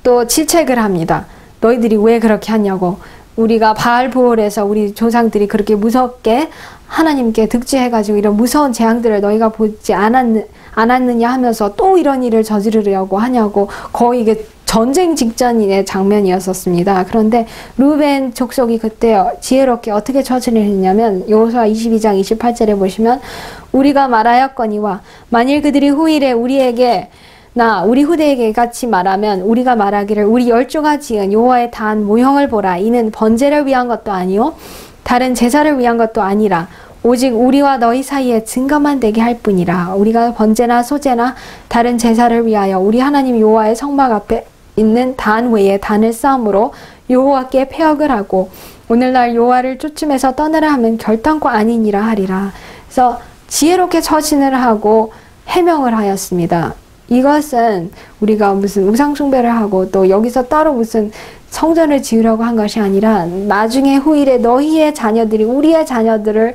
또 질책을 합니다. 너희들이 왜 그렇게 하냐고. 우리가 바알보올에서 우리 조상들이 그렇게 무섭게 하나님께 득지해가지고 이런 무서운 재앙들을 너희가 보지 않았느냐 하면서 또 이런 일을 저지르려고 하냐고. 거의 이게 전쟁 직전의 장면이었었습니다. 그런데 루벤 족속이 그때 지혜롭게 어떻게 처치를 했냐면 여호수아 22장 28절에 보시면 우리가 말하였거니와 만일 그들이 후일에 우리에게 우리 후대에게 같이 말하면 우리가 말하기를 우리 열조가 지은 여호와의 단 모형을 보라. 이는 번제를 위한 것도 아니요 다른 제사를 위한 것도 아니라 오직 우리와 너희 사이에 증거만 되게 할 뿐이라. 우리가 번제나 소제나 다른 제사를 위하여 우리 하나님 여호와의 성막 앞에 있는 단 외에 단을 쌓음으로 여호와께 패역을 하고 오늘날 여호와를 쫓음에서 떠나라 하면 결단코 아니니라 하리라. 그래서 지혜롭게 처신을 하고 해명을 하였습니다. 이것은 우리가 무슨 우상숭배를 하고 또 여기서 따로 무슨 성전을 지으려고 한 것이 아니라 나중에 후일에 너희의 자녀들이 우리의 자녀들을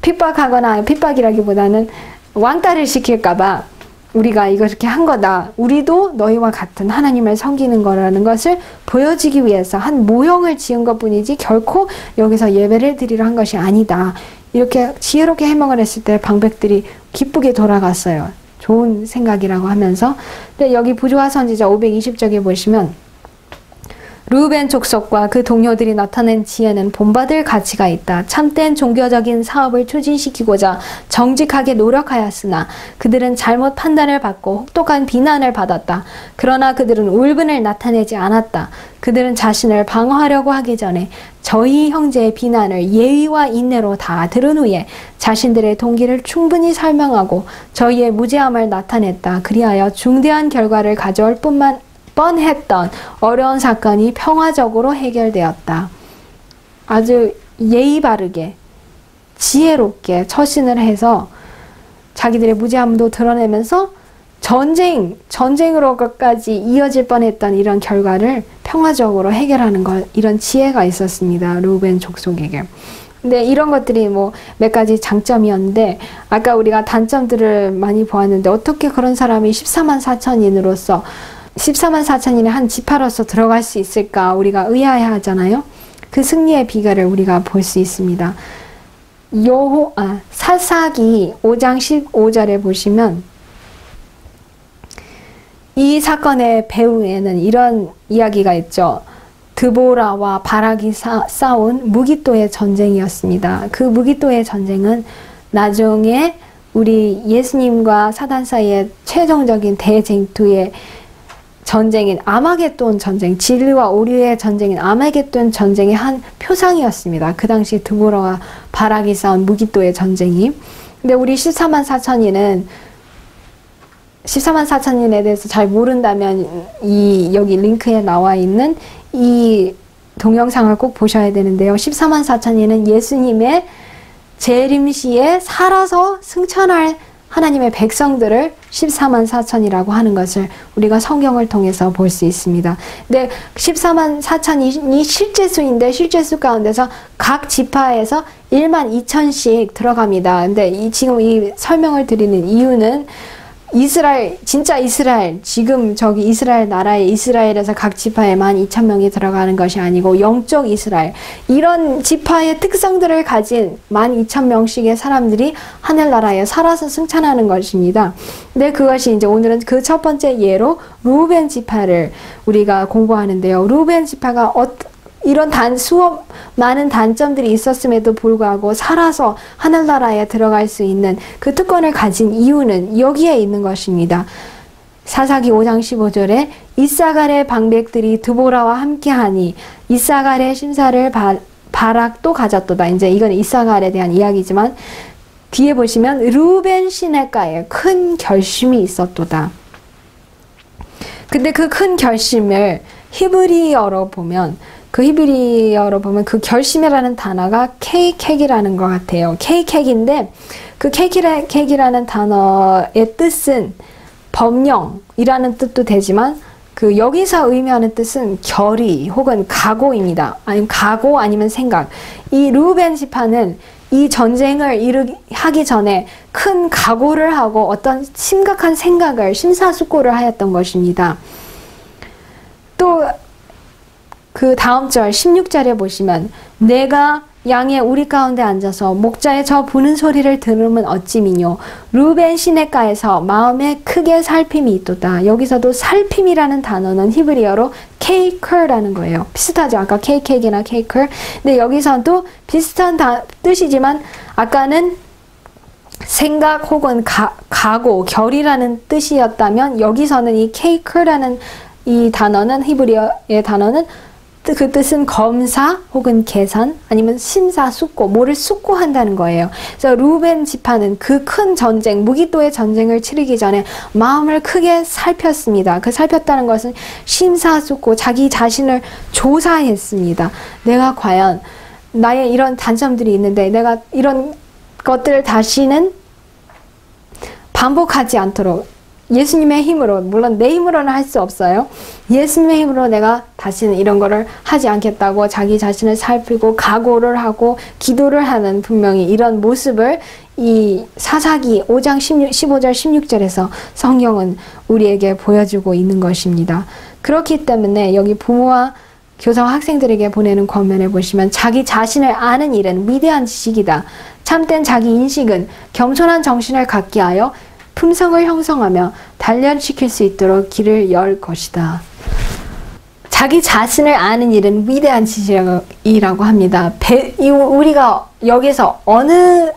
핍박하거나 핍박이라기보다는 왕따를 시킬까봐 우리가 이렇게 한 거다. 우리도 너희와 같은 하나님을 섬기는 거라는 것을 보여주기 위해서 한 모형을 지은 것뿐이지 결코 여기서 예배를 드리려 한 것이 아니다. 이렇게 지혜롭게 해명을 했을 때 방백들이 기쁘게 돌아갔어요. 좋은 생각이라고 하면서. 근데 여기 부조화 선지자 520쪽에 보시면 루벤 족속과 그 동료들이 나타낸 지혜는 본받을 가치가 있다. 참된 종교적인 사업을 추진시키고자 정직하게 노력하였으나 그들은 잘못 판단을 받고 혹독한 비난을 받았다. 그러나 그들은 울분을 나타내지 않았다. 그들은 자신을 방어하려고 하기 전에 저희 형제의 비난을 예의와 인내로 다 들은 후에 자신들의 동기를 충분히 설명하고 저희의 무죄함을 나타냈다. 그리하여 중대한 결과를 가져올 뻔했던 어려운 사건이 평화적으로 해결되었다. 아주 예의 바르게 지혜롭게 처신을 해서 자기들의 무지함도 드러내면서 전쟁으로까지 이어질 뻔했던 이런 결과를 평화적으로 해결하는 것, 이런 지혜가 있었습니다. 루벤 족속에게. 근데 이런 것들이 뭐 몇 가지 장점이었는데, 아까 우리가 단점들을 많이 보았는데, 어떻게 그런 사람이 14만 4천인으로서 14만 4천인의 한 지파로서 들어갈 수 있을까 우리가 의아해하잖아요. 그 승리의 비결을 우리가 볼 수 있습니다. 사사기 5장 15절에 보시면 이 사건의 배후에는 이런 이야기가 있죠. 드보라와 바락이 싸운 무기또의 전쟁이었습니다. 그 무기또의 전쟁은 나중에 우리 예수님과 사단 사이의 최종적인 대쟁투의 전쟁인 아마겟돈 전쟁, 진리와 오류의 전쟁인 아마겟돈 전쟁의 한 표상이었습니다. 그 당시 드보라와 바락이 싸운 무기또의 전쟁이. 근데 우리 14만 4천인에 대해서 잘 모른다면 여기 링크에 나와 있는 이 동영상을 꼭 보셔야 되는데요. 14만 4천인은 예수님의 재림시에 살아서 승천할 하나님의 백성들을 14만 4천이라고 하는 것을 우리가 성경을 통해서 볼 수 있습니다. 근데 14만 4천이 실제 수인데, 실제 수 가운데서 각 지파에서 1만 2천씩 들어갑니다. 근데 지금 이 설명을 드리는 이유는 진짜 이스라엘, 지금 저기 이스라엘 나라의 이스라엘에서 각 지파에 12,000명이 들어가는 것이 아니고 영적 이스라엘, 이런 지파의 특성들을 가진 12,000명씩의 사람들이 하늘나라에 살아서 승천하는 것입니다. 근데 그것이 이제 오늘은 그 첫 번째 예로 루벤 지파를 우리가 공부하는데요. 루벤 지파가 이런 많은 단점들이 있었음에도 불구하고 살아서 하늘나라에 들어갈 수 있는 그 특권을 가진 이유는 여기에 있는 것입니다. 사사기 5장 15절에 이사갈의 방백들이 드보라와 함께하니 이사갈의 심사를 바락도 가졌도다. 이제 이건 이사갈에 대한 이야기지만 뒤에 보시면 루벤 시내가에 큰 결심이 있었도다. 근데 그 큰 결심을 히브리어로 보면 그 결심이라는 단어가 케이캑이라는 것 같아요. 케이캑인데 그 케이캑이라는 단어의 뜻은 법령이라는 뜻도 되지만 그 여기서 의미하는 뜻은 결의 혹은 각오입니다. 아니면 각오 아니면 생각. 이 루벤 지파는 이 전쟁을 하기 전에 큰 각오를 하고 어떤 심각한 생각을 심사숙고를 하였던 것입니다. 또 그 다음 절 16절에 보시면 내가 양의 우리 가운데 앉아서 목자의 저 부는 소리를 들으면 어찌미뇨 루벤 시내가에서 마음에 크게 살핌이 있도다. 여기서도 살핌이라는 단어는 히브리어로 케이커라는 거예요. 비슷하죠. 아까 케이캑이나 케이커. 근데 여기서도 비슷한 뜻이지만 아까는 생각 혹은 각오, 결이라는 뜻이었다면 여기서는 이 케이커라는 이 단어는 히브리어의 단어는 그 뜻은 검사 혹은 계산 아니면 심사숙고, 뭐를 숙고한다는 거예요. 그래서 루벤 지파는 그 큰 전쟁, 무기또의 전쟁을 치르기 전에 마음을 크게 살폈습니다. 그 살폈다는 것은 심사숙고, 자기 자신을 조사했습니다. 내가 과연 나의 이런 단점들이 있는데 내가 이런 것들을 다시는 반복하지 않도록 예수님의 힘으로, 물론 내 힘으로는 할 수 없어요. 예수님의 힘으로 내가 다시는 이런 거를 하지 않겠다고 자기 자신을 살피고 각오를 하고 기도를 하는 분명히 이런 모습을 이 사사기 5장 15절 16절에서 성경은 우리에게 보여주고 있는 것입니다. 그렇기 때문에 여기 부모와 교사와 학생들에게 보내는 권면에 보시면 자기 자신을 아는 일은 위대한 지식이다. 참된 자기 인식은 겸손한 정신을 갖게 하여 품성을 형성하며 단련시킬 수 있도록 길을 열 것이다. 자기 자신을 아는 일은 위대한 지식이라고 합니다. 우리가 여기서 어느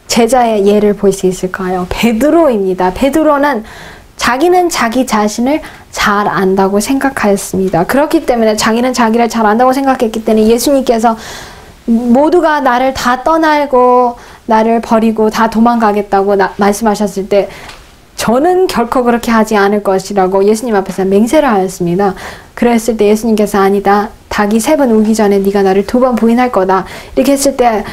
제자의 예를 볼 수 있을까요? 베드로입니다. 베드로는 자기는 자기 자신을 잘 안다고 생각하였습니다. 그렇기 때문에 자기는 자기를 잘 안다고 생각했기 때문에 예수님께서 모두가 나를 다 떠나고 나를 버리고 다 도망가겠다고 말씀하셨을 때 저는 결코 그렇게 하지 않을 것이라고 예수님 앞에서 맹세를 하였습니다. 그랬을 때 예수님께서 아니다. 닭이 3번 울기 전에 네가 나를 2번 부인할 거다. 이렇게 했을 때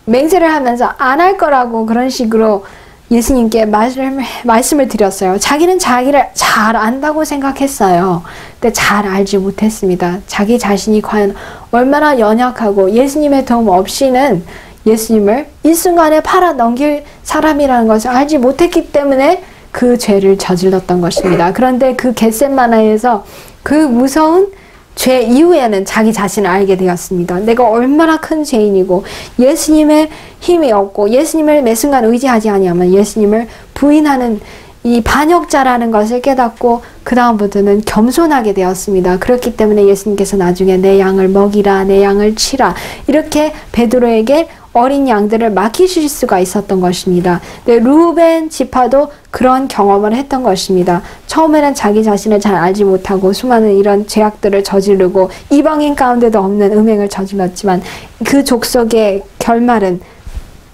맹세를 하면서 안 할 거라고 그런 식으로 예수님께 말씀을 드렸어요. 자기는 자기를 잘 안다고 생각했어요. 근데 잘 알지 못했습니다. 자기 자신이 과연 얼마나 연약하고 예수님의 도움 없이는 예수님을 일순간에 팔아 넘길 사람이라는 것을 알지 못했기 때문에 그 죄를 저질렀던 것입니다. 그런데 그 겟세마네에서 그 무서운 죄 이후에는 자기 자신을 알게 되었습니다. 내가 얼마나 큰 죄인이고 예수님의 힘이 없고 예수님을 매 순간 의지하지 아니하면 예수님을 부인하는 이 반역자라는 것을 깨닫고 그 다음부터는 겸손하게 되었습니다. 그렇기 때문에 예수님께서 나중에 내 양을 먹이라, 내 양을 치라 이렇게 베드로에게 어린 양들을 맡기실 수가 있었던 것입니다. 루벤 지파도 그런 경험을 했던 것입니다. 처음에는 자기 자신을 잘 알지 못하고 수많은 이런 죄악들을 저지르고 이방인 가운데도 없는 음행을 저질렀지만 그 족속의 결말은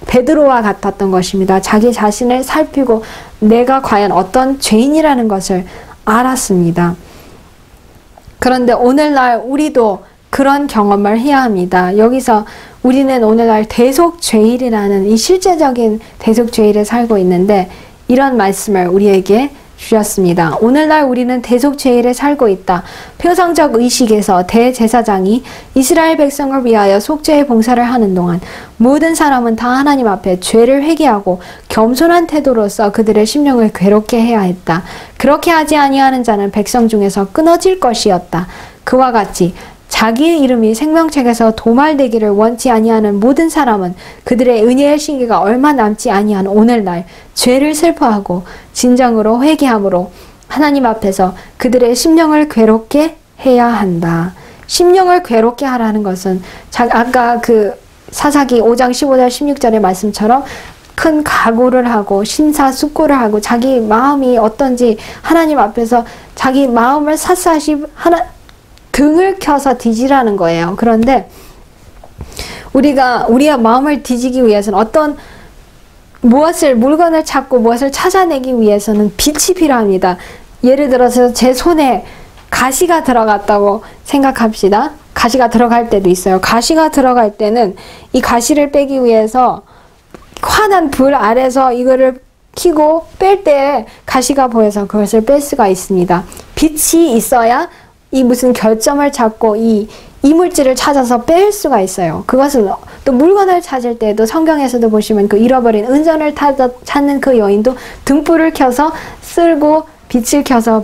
베드로와 같았던 것입니다. 자기 자신을 살피고 내가 과연 어떤 죄인이라는 것을 알았습니다. 그런데 오늘날 우리도 그런 경험을 해야 합니다. 여기서 우리는 오늘날 대속죄일이라는 이 실제적인 대속죄일을 살고 있는데 이런 말씀을 우리에게 주셨습니다. 오늘날 우리는 대속죄일에 살고 있다. 표상적 의식에서 대제사장이 이스라엘 백성을 위하여 속죄의 봉사를 하는 동안 모든 사람은 다 하나님 앞에 죄를 회개하고 겸손한 태도로서 그들의 심령을 괴롭게 해야 했다. 그렇게 하지 아니하는 자는 백성 중에서 끊어질 것이었다. 그와 같이 자기 이름이 생명책에서 도말되기를 원치 아니하는 모든 사람은 그들의 은혜의 신기가 얼마 남지 아니한 오늘날 죄를 슬퍼하고 진정으로 회개함으로 하나님 앞에서 그들의 심령을 괴롭게 해야 한다. 심령을 괴롭게 하라는 것은 아까 그 사사기 5장 15절 16절의 말씀처럼 큰 각오를 하고 심사숙고를 하고 자기 마음이 어떤지 하나님 앞에서 자기 마음을 샅샅이 등을 켜서 뒤지라는 거예요. 그런데 우리가 우리의 마음을 뒤지기 위해서는 어떤 물건을 찾고 무엇을 찾아내기 위해서는 빛이 필요합니다. 예를 들어서 제 손에 가시가 들어갔다고 생각합시다. 가시가 들어갈 때도 있어요. 가시가 들어갈 때는 이 가시를 빼기 위해서 환한 불 아래서 이거를 켜고 뺄 때 가시가 보여서 그것을 뺄 수가 있습니다. 빛이 있어야 이 무슨 결점을 찾고 이 이물질을 찾아서 뺄 수가 있어요. 그것은 또 물건을 찾을 때도 성경에서도 보시면 그 잃어버린 은전을 찾는 그 여인도 등불을 켜서 쓸고 빛을 켜서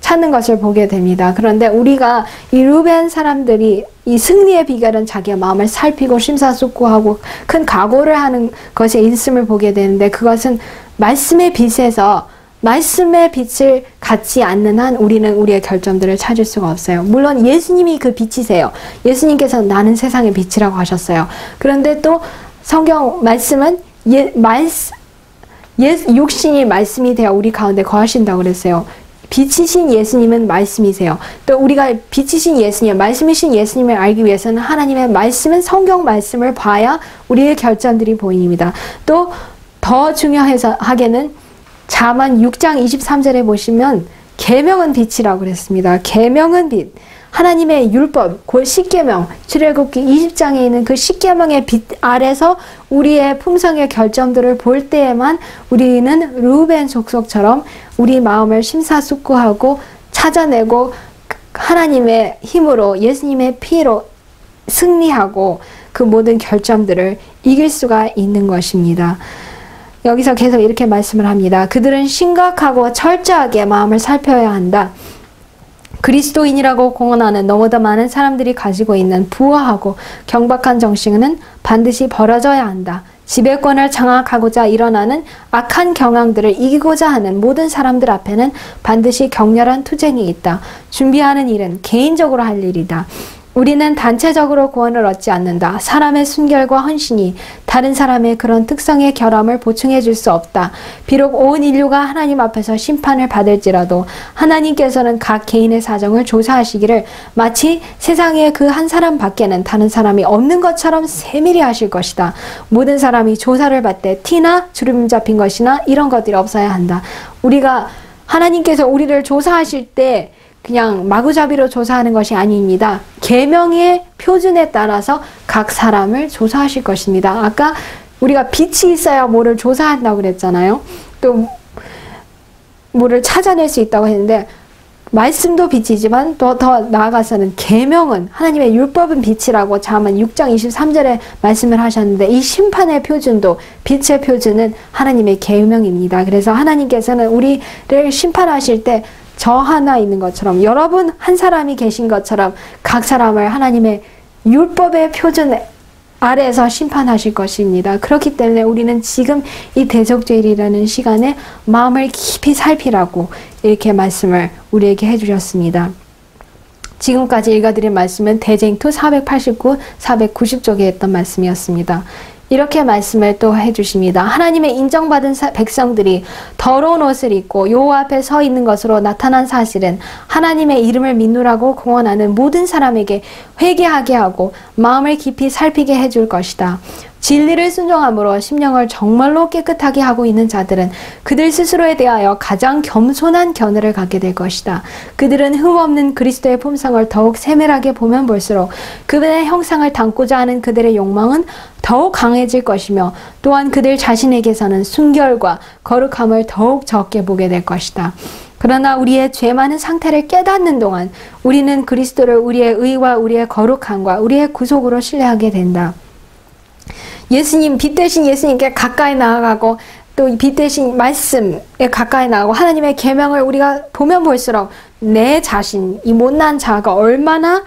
찾는 것을 보게 됩니다. 그런데 우리가 이 루벤 사람들이 이 승리의 비결은 자기의 마음을 살피고 심사숙고하고 큰 각오를 하는 것에 있음을 보게 되는데 그것은 말씀의 빛에서 말씀의 빛을 갖지 않는 한 우리는 우리의 결점들을 찾을 수가 없어요. 물론 예수님이 그 빛이세요. 예수님께서 나는 세상의 빛이라고 하셨어요. 그런데 또 성경 말씀은 육신이 말씀이 되어 우리 가운데 거하신다고 그랬어요. 빛이신 예수님은 말씀이세요. 또 우리가 빛이신 예수님, 말씀이신 예수님을 알기 위해서는 하나님의 말씀은 성경 말씀을 봐야 우리의 결점들이 보입니다. 또 더 중요하게는 잠언 6장 23절에 보시면 계명은 빛이라고 그랬습니다. 계명은 빛. 하나님의 율법, 곧 십계명, 출애굽기 20장에 있는 그 십계명의 빛 아래서 우리의 품성의 결점들을 볼 때에만 우리는 루벤 족속처럼 우리 마음을 심사숙고하고 찾아내고 하나님의 힘으로 예수님의 피로 승리하고 그 모든 결점들을 이길 수가 있는 것입니다. 여기서 계속 이렇게 말씀을 합니다. 그들은 심각하고 철저하게 마음을 살펴야 한다. 그리스도인이라고 공언하는 너무나 많은 사람들이 가지고 있는 부하하고 경박한 정신은 반드시 벌어져야 한다. 지배권을 장악하고자 일어나는 악한 경향들을 이기고자 하는 모든 사람들 앞에는 반드시 격렬한 투쟁이 있다. 준비하는 일은 개인적으로 할 일이다. 우리는 단체적으로 구원을 얻지 않는다. 사람의 순결과 헌신이 다른 사람의 그런 특성의 결함을 보충해 줄 수 없다. 비록 온 인류가 하나님 앞에서 심판을 받을지라도 하나님께서는 각 개인의 사정을 조사하시기를 마치 세상에 그 한 사람 밖에는 다른 사람이 없는 것처럼 세밀히 하실 것이다. 모든 사람이 조사를 받되 티나 주름 잡힌 것이나 이런 것들이 없어야 한다. 우리가 하나님께서 우리를 조사하실 때 그냥 마구잡이로 조사하는 것이 아닙니다. 계명의 표준에 따라서 각 사람을 조사하실 것입니다. 아까 우리가 빛이 있어야 뭐를 조사한다고 그랬잖아요. 또 뭐를 찾아낼 수 있다고 했는데 말씀도 빛이지만 더 나아가서는 계명은 하나님의 율법은 빛이라고 잠언 6장 23절에 말씀을 하셨는데 이 심판의 표준도 빛의 표준은 하나님의 계명입니다. 그래서 하나님께서는 우리를 심판하실 때 저 하나 있는 것처럼 여러분 한 사람이 계신 것처럼 각 사람을 하나님의 율법의 표준 아래에서 심판하실 것입니다. 그렇기 때문에 우리는 지금 이 대속죄일이라는 시간에 마음을 깊이 살피라고 이렇게 말씀을 우리에게 해주셨습니다. 지금까지 읽어드린 말씀은 대쟁투 489, 490쪽에 했던 말씀이었습니다. 이렇게 말씀을 또 해주십니다. 하나님의 인정받은 백성들이 더러운 옷을 입고 여호와 앞에 서 있는 것으로 나타난 사실은 하나님의 이름을 믿노라고 공언하는 모든 사람에게 회개하게 하고 마음을 깊이 살피게 해줄 것이다. 진리를 순종함으로 심령을 정말로 깨끗하게 하고 있는 자들은 그들 스스로에 대하여 가장 겸손한 견해를 갖게 될 것이다. 그들은 흠없는 그리스도의 품성을 더욱 세밀하게 보면 볼수록 그분의 형상을 담고자 하는 그들의 욕망은 더욱 강해질 것이며 또한 그들 자신에게서는 순결과 거룩함을 더욱 적게 보게 될 것이다. 그러나 우리의 죄 많은 상태를 깨닫는 동안 우리는 그리스도를 우리의 의와 우리의 거룩함과 우리의 구속으로 신뢰하게 된다. 예수님, 빛 대신 예수님께 가까이 나아가고 또 빛 대신 말씀에 가까이 나아가고 하나님의 계명을 우리가 보면 볼수록 내 자신, 이 못난 자가 얼마나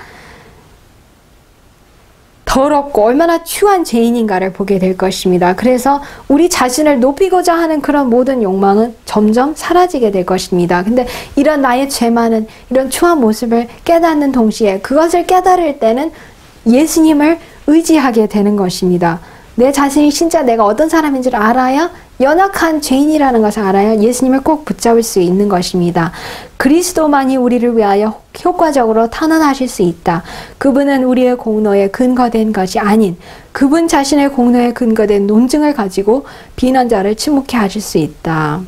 더럽고 얼마나 추한 죄인인가를 보게 될 것입니다. 그래서 우리 자신을 높이고자 하는 그런 모든 욕망은 점점 사라지게 될 것입니다. 근데 이런 나의 죄 많은 이런 추한 모습을 깨닫는 동시에 그것을 깨달을 때는 예수님을 의지하게 되는 것입니다. 내 자신이 진짜 내가 어떤 사람인지를 알아야 연약한 죄인이라는 것을 알아야 예수님을 꼭 붙잡을 수 있는 것입니다. 그리스도만이 우리를 위하여 효과적으로 탄원하실 수 있다. 그분은 우리의 공로에 근거된 것이 아닌 그분 자신의 공로에 근거된 논증을 가지고 비난자를 침묵케 하실 수 있다.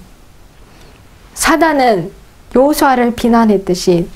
사단은 여호수아를 비난했듯이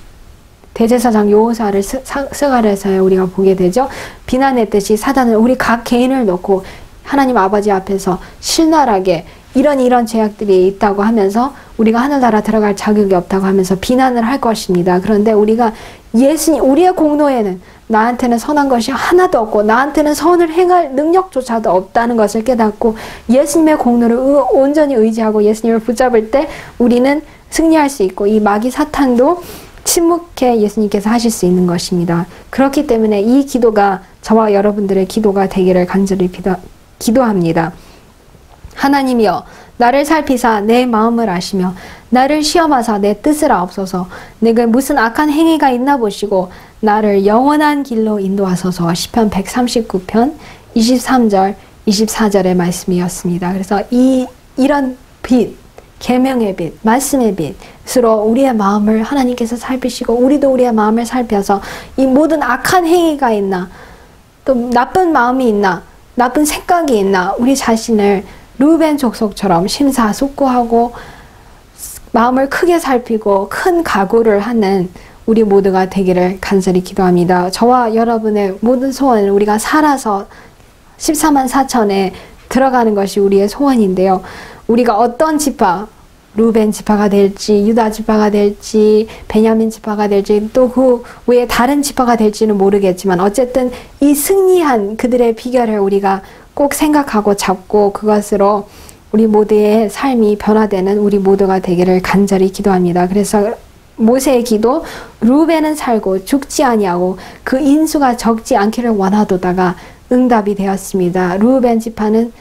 대제사장 여호수아를 스가랴서에 우리가 보게 되죠. 비난했듯이 사단은 우리 각 개인을 놓고 하나님 아버지 앞에서 신랄하게 이런 죄악들이 있다고 하면서 우리가 하늘나라 들어갈 자격이 없다고 하면서 비난을 할 것입니다. 그런데 우리가 우리의 공로에는 나한테는 선한 것이 하나도 없고 나한테는 선을 행할 능력조차도 없다는 것을 깨닫고 예수님의 공로를 온전히 의지하고 예수님을 붙잡을 때 우리는 승리할 수 있고 이 마귀 사탄도 침묵해 예수님께서 하실 수 있는 것입니다. 그렇기 때문에 이 기도가 저와 여러분들의 기도가 되기를 간절히 기도합니다. 하나님이여 나를 살피사 내 마음을 아시며 나를 시험하사 내 뜻을 아옵소서. 내게 무슨 악한 행위가 있나 보시고 나를 영원한 길로 인도하소서. 시편 139편 23절 24절의 말씀이었습니다. 그래서 이런 빛 계명의 빛, 말씀의 빛으로 우리의 마음을 하나님께서 살피시고 우리도 우리의 마음을 살펴서 이 모든 악한 행위가 있나 또 나쁜 마음이 있나 나쁜 생각이 있나 우리 자신을 르우벤 족속처럼 심사숙고하고 마음을 크게 살피고 큰 각오를 하는 우리 모두가 되기를 간절히 기도합니다. 저와 여러분의 모든 소원을 우리가 살아서 14만 4천에 들어가는 것이 우리의 소원인데요. 우리가 어떤 지파, 르우벤 지파가 될지 유다 지파가 될지 베냐민 지파가 될지 또 그 외에 다른 지파가 될지는 모르겠지만 어쨌든 이 승리한 그들의 비결을 우리가 꼭 생각하고 잡고 그것으로 우리 모두의 삶이 변화되는 우리 모두가 되기를 간절히 기도합니다. 그래서 모세의 기도 르우벤은 살고 죽지 아니하고 그 인수가 적지 않기를 원하도다가 응답이 되었습니다. 르우벤 지파는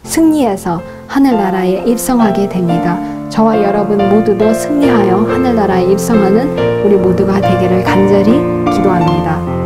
승리해서 하늘나라에 입성하게 됩니다. 저와 여러분 모두도 승리하여 하늘나라에 입성하는 우리 모두가 되기를 간절히 기도합니다.